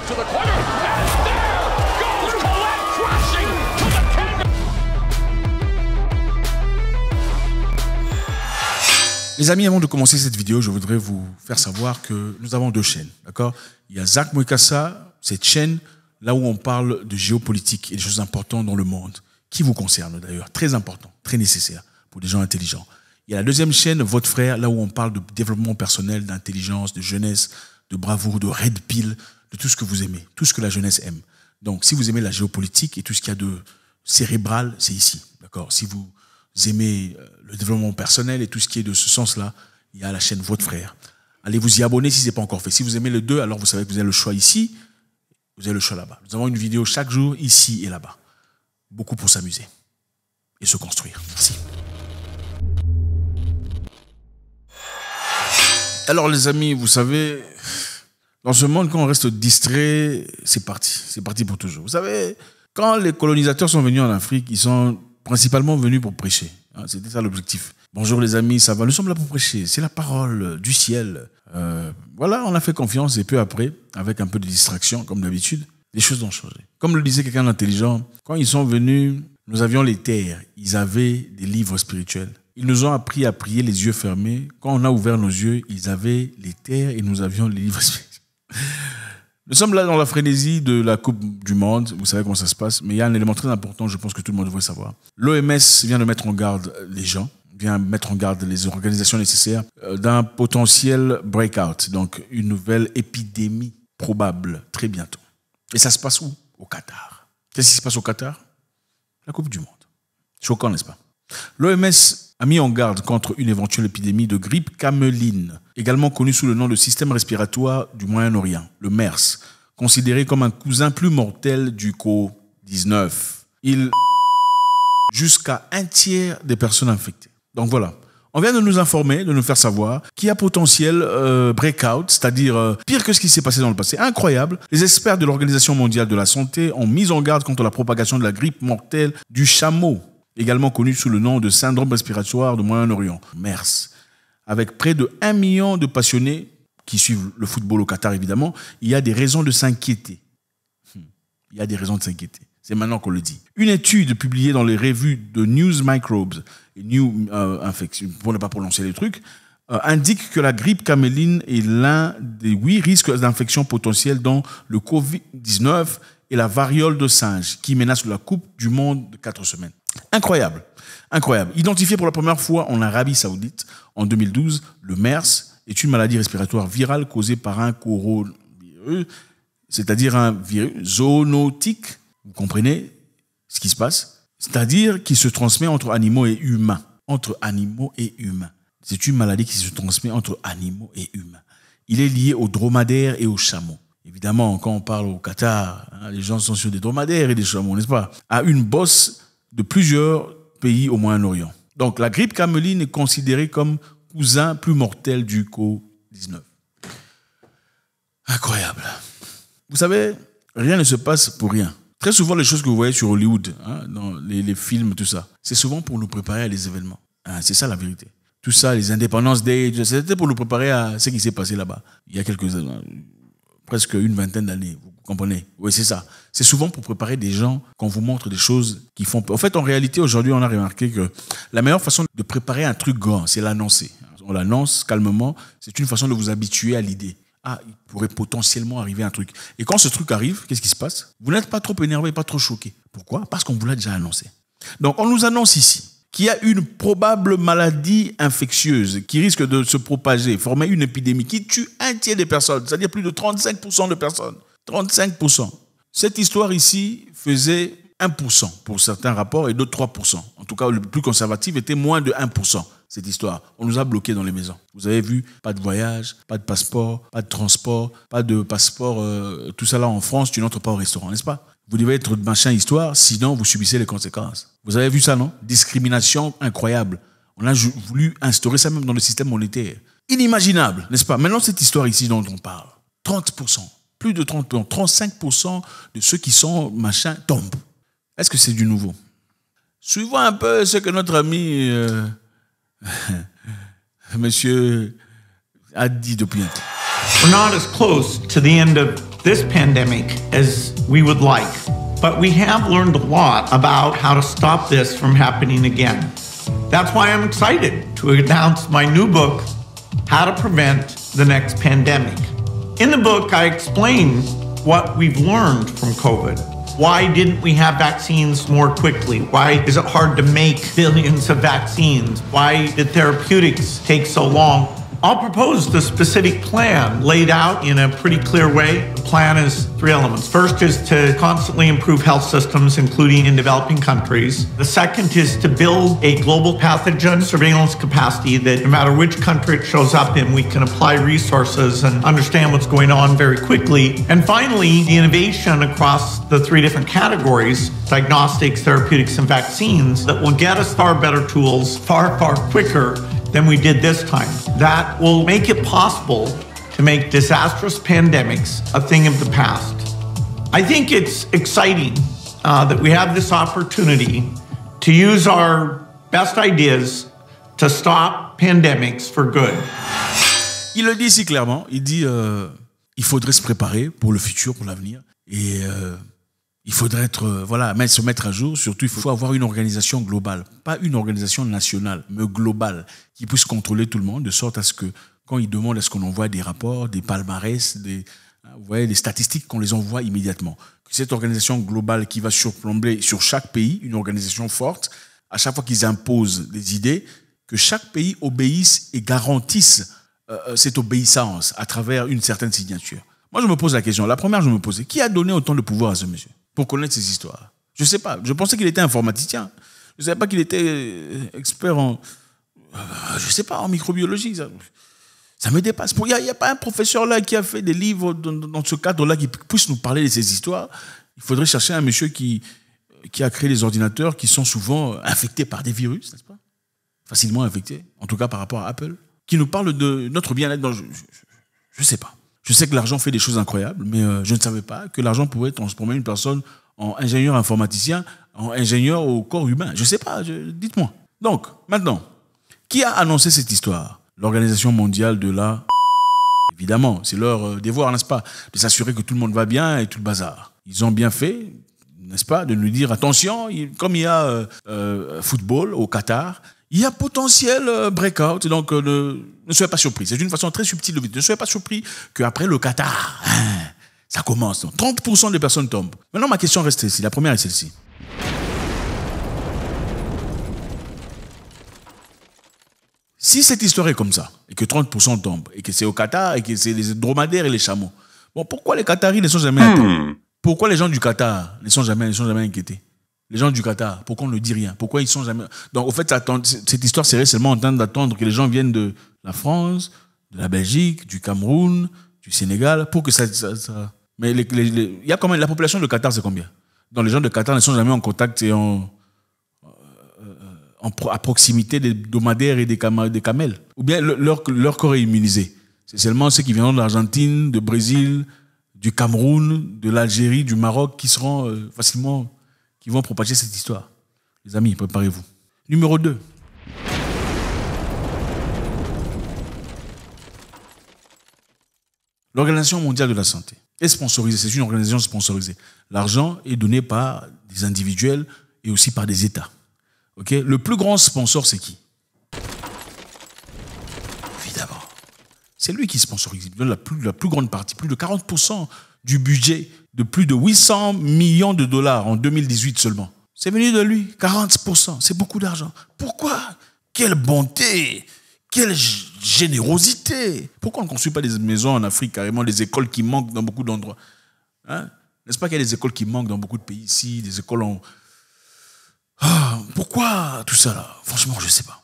to the corner, and there goes Colette crashing to the canvas. Les amis, avant de commencer cette vidéo, je voudrais vous faire savoir que nous avons deux chaînes, d'accord? Il y a Zach Mwekassa, cette chaîne là où on parle de géopolitique et des choses importantes dans le monde, qui vous concernent d'ailleurs, très important, très nécessaire pour des gens intelligents. Il y a la deuxième chaîne, Votre Frère, là où on parle de développement personnel, d'intelligence, de jeunesse, de bravoure, de red pill, de tout ce que vous aimez, tout ce que la jeunesse aime. Donc, si vous aimez la géopolitique et tout ce qu'il y a de cérébral, c'est ici, d'accord? Si vous aimez le développement personnel et tout ce qui est de ce sens-là, il y a la chaîne Votre Frère. Allez vous y abonner si ce n'est pas encore fait. Si vous aimez les deux, alors vous savez que vous avez le choix ici, vous avez le choix là-bas. Nous avons une vidéo chaque jour, ici et là-bas. Beaucoup pour s'amuser et se construire. Merci. Alors les amis, vous savez, dans ce monde, quand on reste distrait, c'est parti. C'est parti pour toujours. Vous savez, quand les colonisateurs sont venus en Afrique, ils sont principalement venus pour prêcher. C'était ça l'objectif. Bonjour les amis, ça va? Nous sommes là pour prêcher. C'est la parole du ciel. Voilà, on a fait confiance et peu après, avec un peu de distraction, comme d'habitude, les choses ont changé. Comme le disait quelqu'un d'intelligent, quand ils sont venus, nous avions les terres. Ils avaient des livres spirituels. Ils nous ont appris à prier les yeux fermés. Quand on a ouvert nos yeux, ils avaient les terres et nous avions les livres spirituels. Nous sommes là dans la frénésie de la Coupe du Monde. Vous savez comment ça se passe. Mais il y a un élément très important, je pense que tout le monde devrait savoir. L'OMS vient de mettre en garde les gens, vient mettre en garde les organisations nécessaires d'un potentiel breakout, donc une nouvelle épidémie probable très bientôt. Et ça se passe où? Au Qatar. Qu'est-ce qui se passe au Qatar? La Coupe du Monde. Choquant, n'est-ce pas? L'OMS a mis en garde contre une éventuelle épidémie de grippe cameline, également connue sous le nom de système respiratoire du Moyen-Orient, le MERS, considéré comme un cousin plus mortel du Covid-19. Il jusqu'à un tiers des personnes infectées. Donc voilà, on vient de nous informer, de nous faire savoir qu'il y a potentiel breakout, c'est-à-dire pire que ce qui s'est passé dans le passé. Incroyable. Les experts de l'Organisation mondiale de la santé ont mis en garde contre la propagation de la grippe mortelle du chameau, également connu sous le nom de syndrome respiratoire du Moyen-Orient, MERS. Avec près de 1 million de passionnés qui suivent le football au Qatar, évidemment, il y a des raisons de s'inquiéter. Il y a des raisons de s'inquiéter. C'est maintenant qu'on le dit. Une étude publiée dans les revues de News Microbes et New Infection, pour ne pas prononcer les trucs, indique que la grippe caméline est l'un des 8 risques d'infection potentiels dont le Covid-19 et la variole de singe qui menace la Coupe du Monde de 4 semaines. Incroyable, incroyable. Identifié pour la première fois en Arabie Saoudite en 2012, le MERS est une maladie respiratoire virale causée par un coronavirus, c'est-à-dire un virus zoonotique. Vous comprenez ce qui se passe? C'est-à-dire qui se transmet entre animaux et humains. Entre animaux et humains. C'est une maladie qui se transmet entre animaux et humains. Il est lié aux dromadaires et aux chameaux. Évidemment, quand on parle au Qatar, les gens sont sur des dromadaires et des chameaux, n'est-ce pas? À une bosse de plusieurs pays au Moyen-Orient. Donc, la grippe cameline est considérée comme cousin plus mortel du Covid-19. Incroyable. Vous savez, rien ne se passe pour rien. Très souvent, les choses que vous voyez sur Hollywood, dans les films, tout ça, c'est souvent pour nous préparer à des événements. C'est ça la vérité. Tout ça, les Independence Day, c'était pour nous préparer à ce qui s'est passé là-bas. Il y a quelques années, presque une vingtaine d'années, vous comprenez? Oui, c'est ça. C'est souvent pour préparer des gens qu'on vous montre des choses qui font peur. En fait, en réalité, aujourd'hui, on a remarqué que la meilleure façon de préparer un truc grand, c'est l'annoncer. On l'annonce calmement. C'est une façon de vous habituer à l'idée. Ah, il pourrait potentiellement arriver un truc. Et quand ce truc arrive, qu'est-ce qui se passe? Vous n'êtes pas trop énervé, pas trop choqué. Pourquoi? Parce qu'on vous l'a déjà annoncé. Donc, on nous annonce ici qu'il y a une probable maladie infectieuse qui risque de se propager, former une épidémie qui tue un tiers des personnes, c'est-à-dire plus de 35% de personnes. 35%. Cette histoire ici faisait 1% pour certains rapports et d'autres 3%. En tout cas, le plus conservatif était moins de 1%. Cette histoire, on nous a bloqués dans les maisons. Vous avez vu, pas de voyage, pas de passeport, pas de transport, pas de passeport, tout ça là en France, tu n'entres pas au restaurant, n'est-ce pas? Vous devez être de machin histoire, sinon vous subissez les conséquences. Vous avez vu ça, non? Discrimination incroyable. On a voulu instaurer ça même dans le système monétaire. Inimaginable, n'est-ce pas? Maintenant, cette histoire ici dont on parle, 30%, plus de 30%, 35% de ceux qui sont machin tombent. Est-ce que c'est du nouveau? Suivons un peu ce que notre ami monsieur a dit depuis un temps. We're not as close to the end of this pandemic as we would like, but we have learned a lot about how to stop this from happening again. That's why I'm excited to announce my new book, How to Prevent the Next Pandemic. In the book, I explain what we've learned from COVID. Why didn't we have vaccines more quickly? Why is it hard to make billions of vaccines? Why did therapeutics take so long? I'll propose the specific plan laid out in a pretty clear way. The plan is 3 elements. First is to constantly improve health systems, including in developing countries. The second is to build a global pathogen surveillance capacity that no matter which country it shows up in, we can apply resources and understand what's going on very quickly. And finally, the innovation across the 3 different categories, diagnostics, therapeutics, and vaccines, that will get us far better tools far, far quicker than we did this time. That will make it possible to make disastrous pandemics a thing of the past. I think it's exciting that we have this opportunity to use our best ideas to stop pandemics for good. Il le dit ici clairement, il dit il faudrait se préparer pour le futur, pour l'avenir. Et il faudrait se mettre à jour. Surtout, il faut avoir une organisation globale. Pas une organisation nationale, mais globale, qui puisse contrôler tout le monde, de sorte à ce que, quand ils demandent à ce qu'on envoie des rapports, des palmarès, des statistiques, qu'on les envoie immédiatement. Que cette organisation globale qui va surplomber sur chaque pays, une organisation forte, à chaque fois qu'ils imposent des idées, que chaque pays obéisse et garantisse cette obéissance à travers une certaine signature. Moi, je me pose la question. La première, je me posais, qui a donné autant de pouvoir à ce monsieur pour connaître ces histoires? Je ne sais pas. Je pensais qu'il était informaticien. Je ne savais pas qu'il était expert en, en microbiologie. Ça me dépasse. Il n'y a pas un professeur là qui a fait des livres dans ce cadre-là qui puisse nous parler de ces histoires. Il faudrait chercher un monsieur qui a créé des ordinateurs qui sont souvent infectés par des virus, n'est-ce pas? Facilement infectés, en tout cas par rapport à Apple, qui nous parle de notre bien-être. Je ne sais pas. Je sais que l'argent fait des choses incroyables, mais je ne savais pas que l'argent pouvait transformer une personne en ingénieur informaticien, en ingénieur au corps humain. Je ne sais pas, dites-moi. Donc, maintenant, qui a annoncé cette histoire? L'Organisation mondiale de la... Évidemment, c'est leur devoir, n'est-ce pas, de s'assurer que tout le monde va bien et tout le bazar. Ils ont bien fait, n'est-ce pas, de nous dire, attention, comme il y a football au Qatar, il y a potentiel breakout, donc ne soyez pas surpris. C'est une façon très subtile de dire. Ne soyez pas surpris qu'après le Qatar, ça commence. Donc 30% des personnes tombent. Maintenant, ma question reste ici. La première est celle-ci. Si cette histoire est comme ça, et que 30% tombent, et que c'est au Qatar, et que c'est les dromadaires et les chameaux, bon, pourquoi les Qataris ne sont jamais atteints? Pourquoi les gens du Qatar ne sont jamais inquiétés? Les gens du Qatar, pourquoi on ne dit rien? Pourquoi ils sont jamais... Donc, au fait, cette histoire serait seulement en train d'attendre que les gens viennent de la de la Belgique, du Cameroun, du Sénégal, pour que ça... Mais il y a combien... La population de Qatar, c'est combien? Donc, les gens de Qatar ne sont jamais en contact et à proximité des dromadaires et des camels. Ou bien leur corps est immunisé. C'est seulement ceux qui viendront de l'Argentine, du Brésil, du Cameroun, de l'Algérie, du Maroc, qui seront facilement... qui vont propager cette histoire. Les amis, préparez-vous. Numéro 2. L'Organisation mondiale de la santé est sponsorisée. C'est une organisation sponsorisée. L'argent est donné par des individuels et aussi par des États. Okay? Le plus grand sponsor, c'est qui? Évidemment. C'est lui qui sponsorise. Il donne la plus grande partie, plus de 40% du budget de plus de 800 millions de dollars en 2018 seulement. C'est venu de lui, 40%. C'est beaucoup d'argent. Pourquoi? Quelle bonté! Quelle générosité! Pourquoi on ne construit pas des maisons en Afrique, carrément des écoles qui manquent dans beaucoup d'endroits? Hein? N'est-ce pas qu'il y a des écoles qui manquent dans beaucoup de pays ici, des écoles en... pourquoi tout ça là? Franchement, je ne sais pas.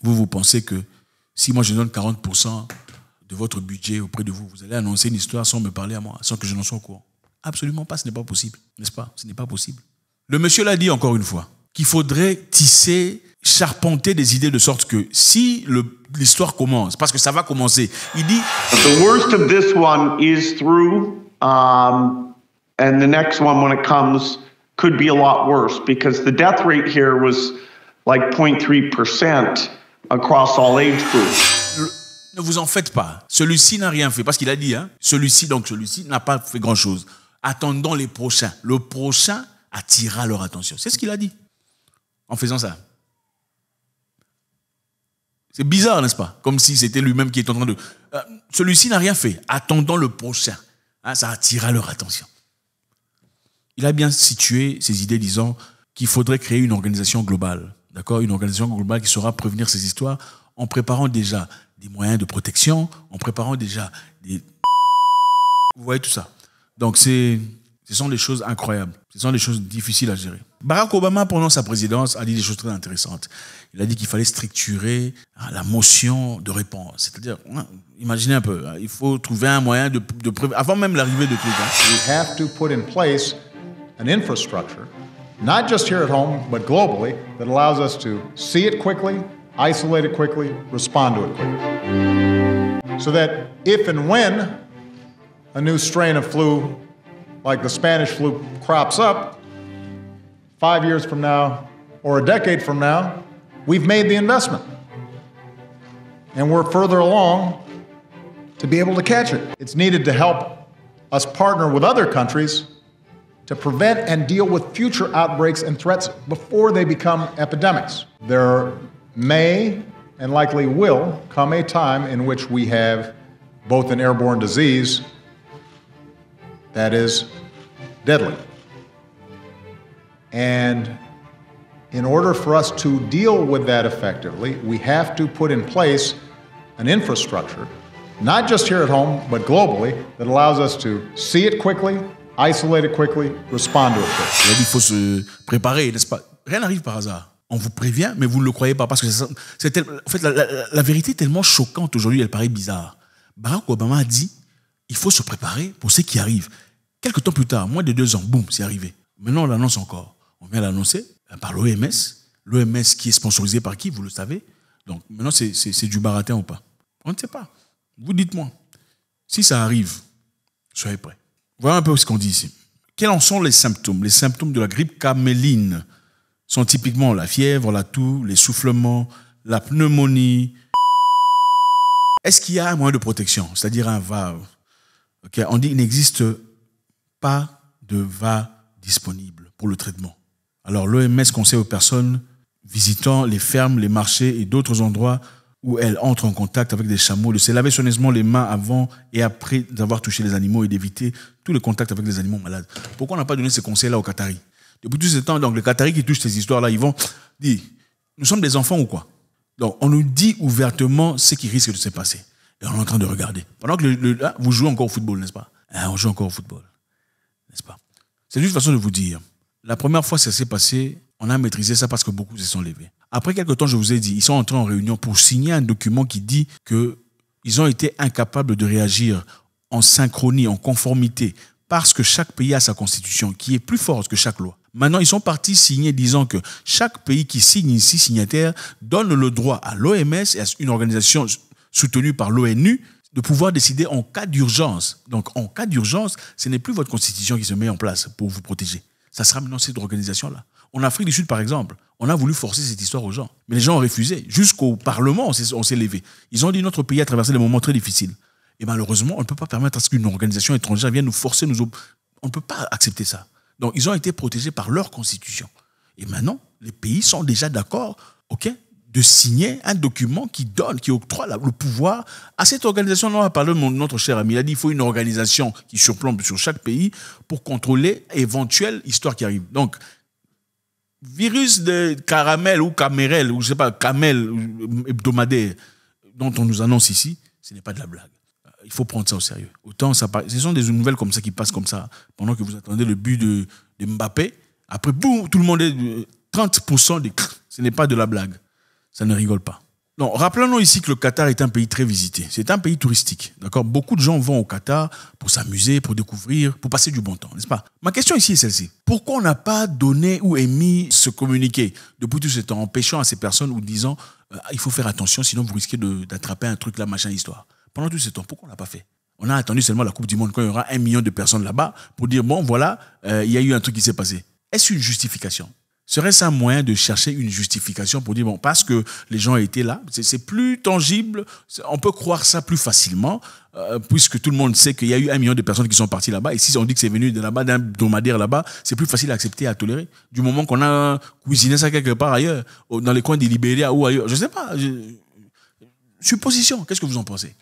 Vous pensez que si moi je donne 40% de votre budget auprès de vous, vous allez annoncer une histoire sans me parler à moi, sans que je n'en sois au courant? Absolument pas, ce n'est pas possible. N'est-ce pas? Ce n'est pas possible. Le monsieur l'a dit encore une fois, qu'il faudrait tisser, charpenter des idées de sorte que si l'histoire commence, parce que ça va commencer, il dit... The worst of this one is through, and the next one when it comes could be a lot worse because the death rate here was like 0.3% across all age groups. Ne vous en faites pas. Celui-ci n'a rien fait. Parce qu'il a dit, celui-ci n'a pas fait grand-chose. Attendons les prochains. Le prochain attirera leur attention. C'est ce qu'il a dit en faisant ça. C'est bizarre, n'est-ce pas? Comme si c'était lui-même qui était en train de... celui-ci n'a rien fait. Attendons le prochain. Ça attirera leur attention. Il a bien situé ses idées disant qu'il faudrait créer une organisation globale. D'accord? Une organisation globale qui saura prévenir ces histoires en préparant déjà des moyens de protection, en préparant déjà des... Vous voyez tout ça. Donc, ce sont des choses incroyables. Ce sont des choses difficiles à gérer. Barack Obama, pendant sa présidence, a dit des choses très intéressantes. Il a dit qu'il fallait structurer la motion de réponse. C'est-à-dire, imaginez un peu, il faut trouver un moyen de avant même l'arrivée de trucs. We have to put in place an infrastructure, not just here at home, but globally, that allows us to see it quickly, isolate it quickly, respond to it quickly. So that if and when a new strain of flu, like the Spanish flu, crops up, 5 years from now or a decade from now, we've made the investment. And we're further along to be able to catch it. It's needed to help us partner with other countries to prevent and deal with future outbreaks and threats before they become epidemics. There may and likely will come a time in which we have both an airborne disease that is deadly. And in order for us to deal with that effectively, we have to put in place an infrastructure, not just here at home, but globally, that allows us to see it quickly, isolate it quickly, respond to it quickly. Il faut se préparer, n'est-ce pas? Rien n'arrive par hasard. On vous prévient, mais vous ne le croyez pas. Parce que en fait, la vérité est tellement choquante aujourd'hui, elle paraît bizarre. Barack Obama a dit, il faut se préparer pour ce qui arrive. Quelques temps plus tard, moins de 2 ans, boum, c'est arrivé. Maintenant, on l'annonce encore. On vient l'annoncer par l'OMS. L'OMS qui est sponsorisé par qui, vous le savez. Donc, maintenant, c'est du baratin ou pas? On ne sait pas. Vous dites-moi. Si ça arrive, soyez prêts. Voilà un peu ce qu'on dit ici. Quels en sont les symptômes? Les symptômes de la grippe caméline sont typiquement la fièvre, la toux, l'essoufflement, la pneumonie. Est-ce qu'il y a un moyen de protection, c'est-à-dire un VA? Okay. On dit qu'il n'existe pas de VA disponible pour le traitement. Alors l'OMS conseille aux personnes visitant les fermes, les marchés et d'autres endroits où elles entrent en contact avec des chameaux de se laver soigneusement les mains avant et après d'avoir touché les animaux et d'éviter tous les contacts avec les animaux malades. Pourquoi on n'a pas donné ces conseils-là aux Qataris? Depuis tout ce temps, donc les Qataris qui touchent ces histoires-là, ils vont dire, nous sommes des enfants ou quoi? Donc on nous dit ouvertement ce qui risque de se passer. Et on est en train de regarder. Pendant que vous jouez encore au football, n'est-ce pas? On joue encore au football, n'est-ce pas? C'est juste une façon de vous dire. La première fois que ça s'est passé, on a maîtrisé ça parce que beaucoup se sont levés. Après quelques temps, je vous ai dit, ils sont entrés en réunion pour signer un document qui dit qu'ils ont été incapables de réagir en synchronie, en conformité, parce que chaque pays a sa constitution qui est plus forte que chaque loi. Maintenant, ils sont partis signer disant que chaque pays qui signe ici, signataire, donne le droit à l'OMS et à une organisation soutenue par l'ONU de pouvoir décider en cas d'urgence. Donc, en cas d'urgence, ce n'est plus votre constitution qui se met en place pour vous protéger. Ça sera maintenant cette organisation-là. En Afrique du Sud, par exemple, on a voulu forcer cette histoire aux gens. Mais les gens ont refusé. Jusqu'au Parlement, on s'est levé. Ils ont dit notre pays a traversé des moments très difficiles. Et malheureusement, on ne peut pas permettre à ce qu'une organisation étrangère vienne nous forcer. On ne peut pas accepter ça. Donc, ils ont été protégés par leur constitution. Et maintenant, les pays sont déjà d'accord, de signer un document qui octroie le pouvoir à cette organisation. On a parlé de notre cher ami. Il a dit qu'il faut une organisation qui surplombe sur chaque pays pour contrôler éventuelle histoire qui arrive. Donc, virus de caramel ou camérel, ou je ne sais pas, camel hebdomadaire, dont on nous annonce ici, ce n'est pas de la blague. Il faut prendre ça au sérieux. Autant ce sont des nouvelles comme ça qui passent comme ça, pendant que vous attendez le but de Mbappé. Après, boum, tout le monde est 30% des... Ce n'est pas de la blague. Ça ne rigole pas. Non, rappelons-nous ici que le Qatar est un pays très visité. C'est un pays touristique. D'accord? Beaucoup de gens vont au Qatar pour s'amuser, pour découvrir, pour passer du bon temps, n'est-ce pas? Ma question ici est celle-ci. Pourquoi on n'a pas donné ou émis ce communiqué depuis tout ce temps, empêchant à ces personnes ou disant il faut faire attention, sinon vous risquez d'attraper un truc là, machin, histoire. Pendant tout ce temps, pourquoi on ne l'a pas fait? On a attendu seulement la Coupe du Monde quand il y aura 1 million de personnes là-bas pour dire bon, voilà, il y a eu un truc qui s'est passé. Est-ce une justification? Serait-ce un moyen de chercher une justification pour dire, bon, parce que les gens étaient là, c'est plus tangible, on peut croire ça plus facilement, puisque tout le monde sait qu'il y a eu 1 million de personnes qui sont parties là-bas, et si on dit que c'est venu de là-bas, d'un dromadaire là-bas, c'est plus facile à accepter et à tolérer. Du moment qu'on a cuisiné ça quelque part ailleurs, dans les coins du Libéria ou ailleurs, je sais pas, supposition, qu'est-ce que vous en pensez?